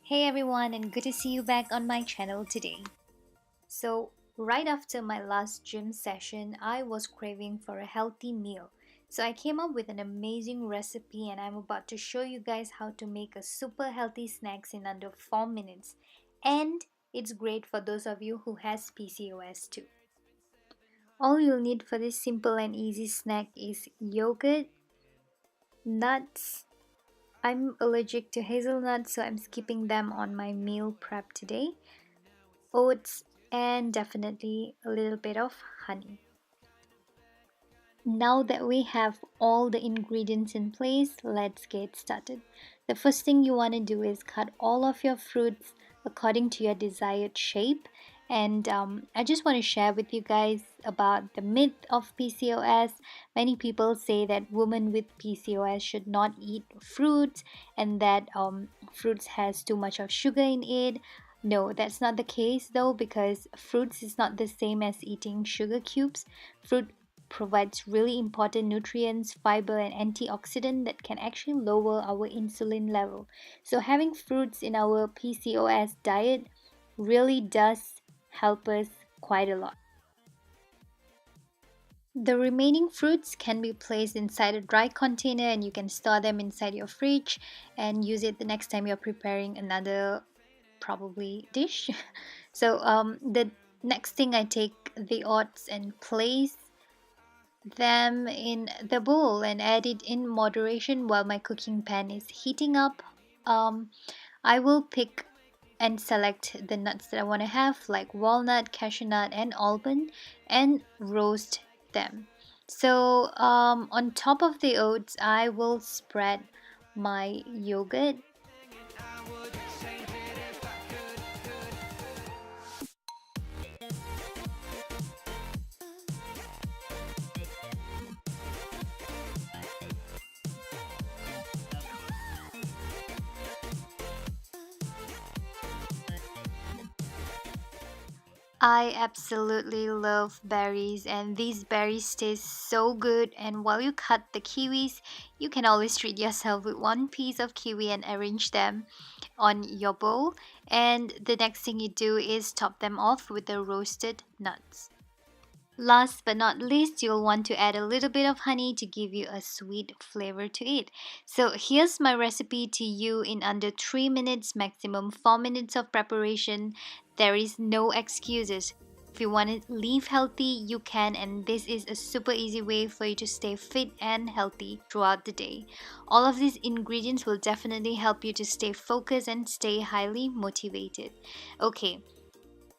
Hey everyone, and good to see you back on my channel today. So, right after my last gym session, I was craving for a healthy meal. So, I came up with an amazing recipe, and I'm about to show you guys how to make a super healthy snacks in under 4 minutes. And it's great for those of you who has PCOS too. All you'll need for this simple and easy snack is yogurt, nuts. I'm allergic to hazelnuts, so I'm skipping them on my meal prep today. Oats, and definitely a little bit of honey. Now that we have all the ingredients in place, let's get started. The first thing you want to do is cut all of your fruits according to your desired shape. And I just want to share with you guys about the myth of PCOS. Many people say that women with PCOS should not eat fruits and that fruits has too much of sugar in it. No, that's not the case though, because fruits is not the same as eating sugar cubes. Fruit provides really important nutrients, fiber, and antioxidant that can actually lower our insulin level. So having fruits in our PCOS diet really does help us quite a lot. The remaining fruits can be placed inside a dry container and you can store them inside your fridge and use it the next time you're preparing another probably dish. So the next thing, I take the oats and place them in the bowl and add it in moderation while my cooking pan is heating up. I will pick and select the nuts that I want to have, like walnut, cashew nut, and almond, and roast them. So, on top of the oats, I will spread my yogurt. I absolutely love berries, and these berries taste so good. And while you cut the kiwis, you can always treat yourself with one piece of kiwi and arrange them on your bowl. And the next thing you do is top them off with the roasted nuts. Last but not least, you'll want to add a little bit of honey to give you a sweet flavor to it. So here's my recipe to you in under 3 minutes, maximum 4 minutes of preparation. There is no excuses. If you want to live healthy, you can, and this is a super easy way for you to stay fit and healthy throughout the day. All of these ingredients will definitely help you to stay focused and stay highly motivated. Okay,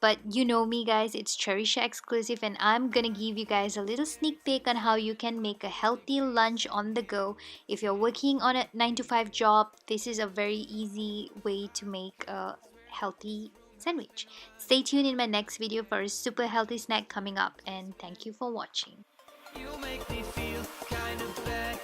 but you know me, guys, it's Cherisha exclusive, and I'm gonna give you guys a little sneak peek on how you can make a healthy lunch on the go. If you're working on a 9 to 5 job, this is a very easy way to make a healthy sandwich. Stay tuned in my next video for a super healthy snack coming up, and thank you for watching. You make me feel kind of bad,